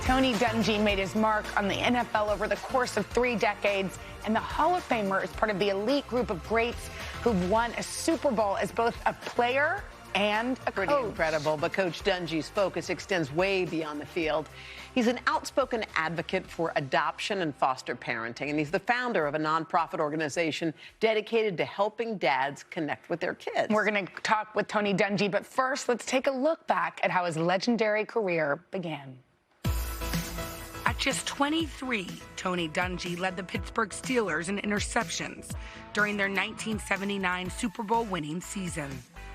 Tony Dungy made his mark on the NFL over the course of 3 decades, and the Hall of Famer is part of the elite group of greats who've won a Super Bowl as both a player and a coach. Pretty incredible, but Coach Dungy's focus extends way beyond the field. He's an outspoken advocate for adoption and foster parenting, and he's the founder of a nonprofit organization dedicated to helping dads connect with their kids. We're going to talk with Tony Dungy, but first, let's take a look back at how his legendary career began. At just 23, Tony Dungy led the Pittsburgh Steelers in interceptions during their 1979 Super Bowl winning season.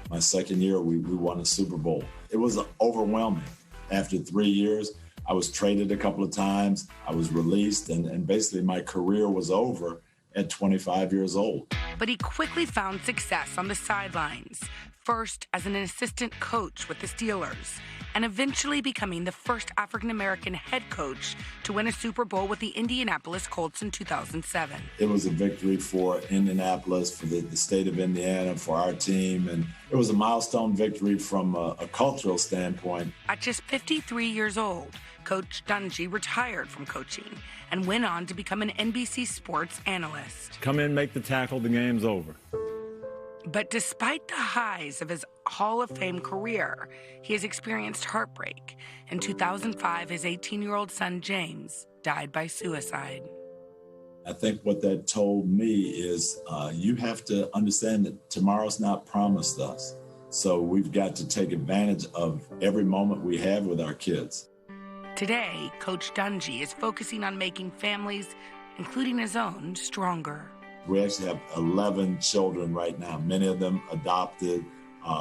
My second year, we won a Super Bowl. It was overwhelming. After 3 years, I was traded a couple of times. I was released, and basically my career was over at 25 years old. But he quickly found success on the sidelines, first as an assistant coach with the Steelers, and eventually becoming the first African-American head coach to win a Super Bowl with the Indianapolis Colts in 2007. It was a victory for Indianapolis, for the state of Indiana, for our team, and it was a milestone victory from a cultural standpoint. At just 53 years old, Coach Dungy retired from coaching and went on to become an NBC Sports analyst. Come in, make the tackle, the game's over. But despite the highs of his Hall of Fame career, he has experienced heartbreak. In 2005, his 18-year-old son, James, died by suicide. I think what that told me is you have to understand that tomorrow's not promised us. So we've got to take advantage of every moment we have with our kids. Today, Coach Dungy is focusing on making families, including his own, stronger. We actually have 11 children right now, many of them adopted.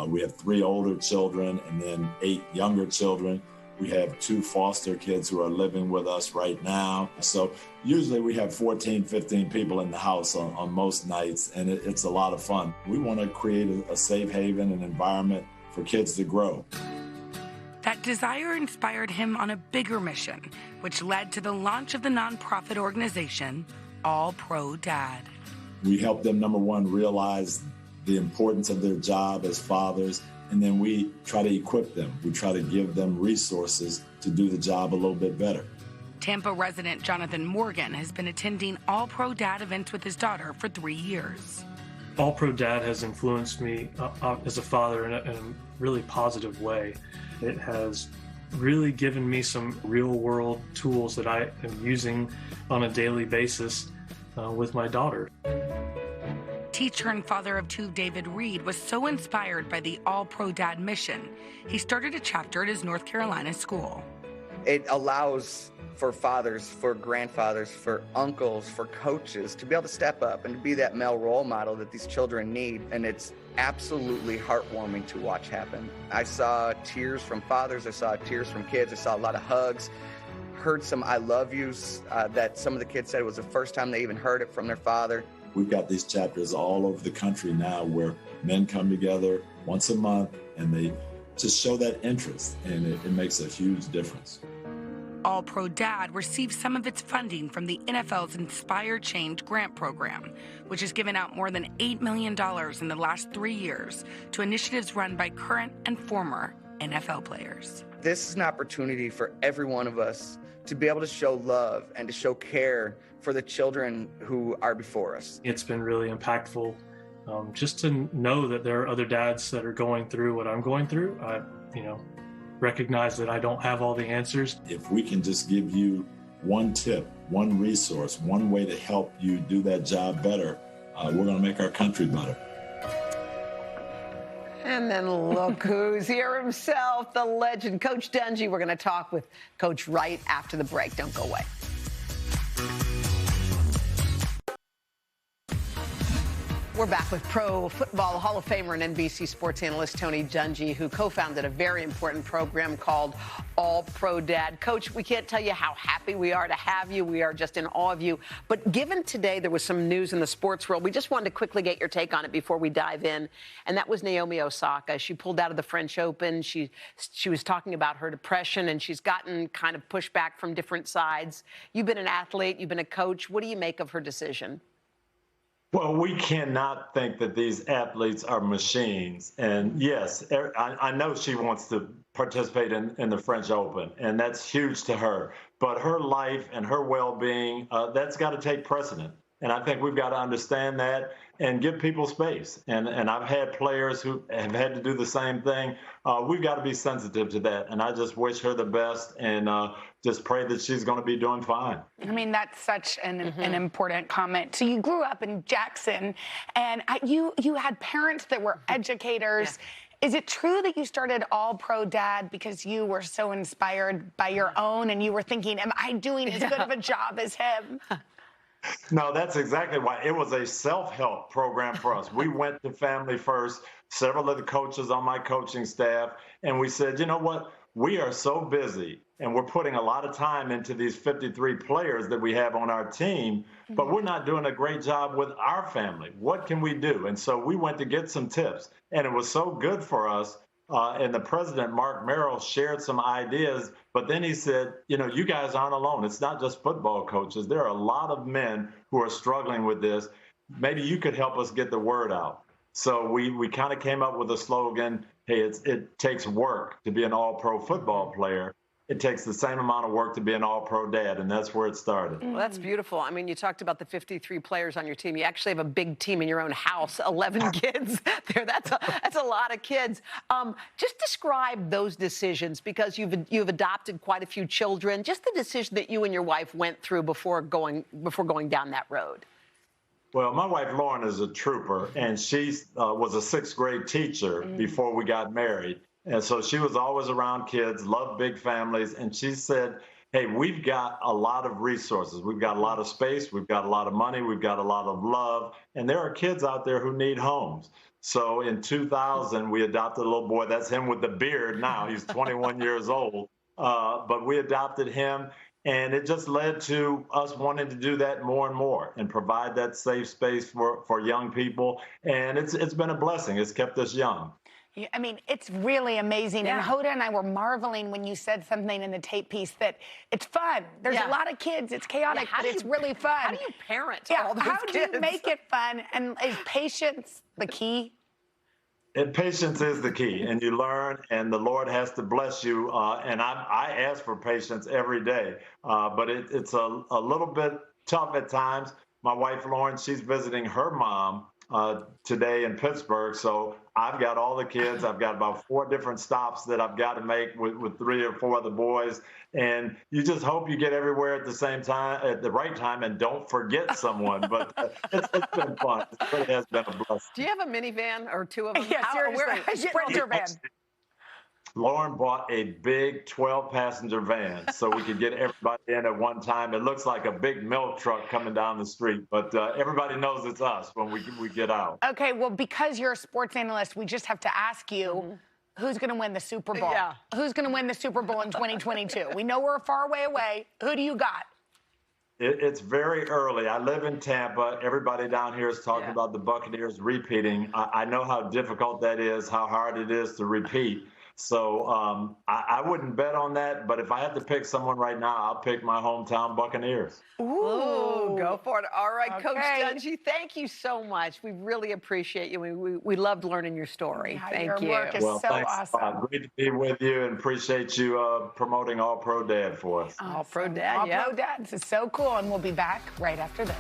We have 3 older children and then 8 younger children. We have 2 foster kids who are living with us right now. So usually we have 14, 15 people in the house on most nights, and it's a lot of fun. We want to create a safe haven, an environment for kids to grow. That desire inspired him on a bigger mission, which led to the launch of the nonprofit organization, All Pro Dad. We help them, number one, realize the importance of their job as fathers, and then we try to equip them. We try to give them resources to do the job a little bit better. Tampa resident Jonathan Morgan has been attending All Pro Dad events with his daughter for 3 years. All Pro Dad has influenced me as a father in a really positive way. It has really given me some real-world tools that I am using on a daily basis with my daughter. Teacher and father of 2, David Reed, was so inspired by the All Pro Dad mission, he started a chapter at his North Carolina school. It allows for fathers, for grandfathers, for uncles, for coaches to be able to step up and to be that male role model that these children need, and it's absolutely heartwarming to watch happen. I saw tears from fathers, I saw tears from kids, I saw a lot of hugs, heard some I love yous that some of the kids said it was the first time they even heard it from their father. We've got these chapters all over the country now where men come together once a month and they just show that interest, and it makes a huge difference. All Pro Dad receives some of its funding from the NFL's Inspire Change grant program, which has given out more than $8 million in the last 3 years to initiatives run by current and former NFL players. This is an opportunity for every one of us to be able to show love and to show care for the children who are before us. It's been really impactful just to know that there are other dads that are going through what I'm going through. I recognize that I don't have all the answers. If we can just give you one tip, one resource, one way to help you do that job better, we're going to make our country better. And then look who's here himself, the legend, Coach Dungy. We're going to talk with Coach right after the break. Don't go away. We're back with Pro Football Hall of Famer and NBC Sports analyst Tony Dungy, who co-founded a very important program called All Pro Dad. Coach, we can't tell you how happy we are to have you. We are just in awe of you. But given today there was some news in the sports world, we just wanted to quickly get your take on it before we dive in. And that was Naomi Osaka. She pulled out of the French Open. She was talking about her depression, and she's gotten kind of pushback from different sides. You've been an athlete. You've been a coach. What do you make of her decision? Well, we cannot think that these athletes are machines. And yes, I know she wants to participate in the French Open, and that's huge to her. But her life and her well-being, that's got to take precedent. And I think we've got to understand that and give people space. And I've had players who have had to do the same thing. We've got to be sensitive to that. And I just wish her the best and just pray that she's going to be doing fine. I mean, that's such an important comment. So you grew up in Jackson, and you had parents that were educators. Yeah. Is it true that you started All Pro Dad because you were so inspired by your own and you were thinking, am I doing as good of a job as him? No, that's exactly why. It was a self-help program for us. We went to Family First, several of the coaches on my coaching staff, and we said, you know what? We are so busy, and we're putting a lot of time into these 53 players that we have on our team, but we're not doing a great job with our family. What can we do? And so we went to get some tips, and it was so good for us. And the president, Mark Merrill, shared some ideas, but then he said, you know, you guys aren't alone. It's not just football coaches. There are a lot of men who are struggling with this. Maybe you could help us get the word out. So we kind of came up with a slogan, hey, it takes work to be an all-pro football player. It takes the same amount of work to be an all-pro dad, and that's where it started. Well, that's beautiful. I mean, you talked about the 53 players on your team. You actually have a big team in your own house, 11 kids there. That's a lot of kids. Just describe those decisions, because you've adopted quite a few children. Just the decision that you and your wife went through before going down that road. Well, my wife, Lauren, is a trooper, and she was a sixth grade teacher before we got married. And so she was always around kids, loved big families. And she said, hey, we've got a lot of resources. We've got a lot of space. We've got a lot of money. We've got a lot of love. And there are kids out there who need homes. So in 2000, we adopted a little boy. That's him with the beard now. He's 21 years old. But we adopted him. And it just led to us wanting to do that more and more and provide that safe space for young people. And it's been a blessing. It's kept us young. I mean, it's really amazing. Yeah. And Hoda and I were marveling when you said something in the tape piece that it's fun. There's a lot of kids. It's chaotic, but it's really fun. How do you parent all those how kids? do you make it fun? And is patience the key? And patience is the key, and you learn, and the Lord has to bless you. And I ask for patience every day, but it's a little bit tough at times. My wife, Lauren, she's visiting her mom today in Pittsburgh. So I've got all the kids. I've got about 4 different stops that I've got to make with 3 or 4 other boys. And you just hope you get everywhere at the same time, at the right time, and don't forget someone. But it's been fun. It really has been a blessing. Do you have a minivan or 2 of them? Yeah, seriously. A Sprinter van. Lauren bought a big 12-passenger van so we could get everybody in at one time. It looks like a big milk truck coming down the street, but everybody knows it's us when we get out. Okay, well, because you're a sports analyst, we just have to ask you, who's going to win the Super Bowl? Yeah. Who's going to win the Super Bowl in 2022? We know we're a far way away. Who do you got? It's very early. I live in Tampa. Everybody down here is talking about the Buccaneers repeating. I know how difficult that is, how hard it is to repeat. So I wouldn't bet on that, but if I had to pick someone right now, I'll pick my hometown Buccaneers. Ooh, go for it. All right, Okay. Coach Dungy, thank you so much. We really appreciate you. We loved learning your story. Yeah, thank your you. work is so thanks. awesome. Great to be with you, and appreciate you promoting All Pro Dad for us. All Pro Dad, All Pro Dads is so cool, and we'll be back right after this.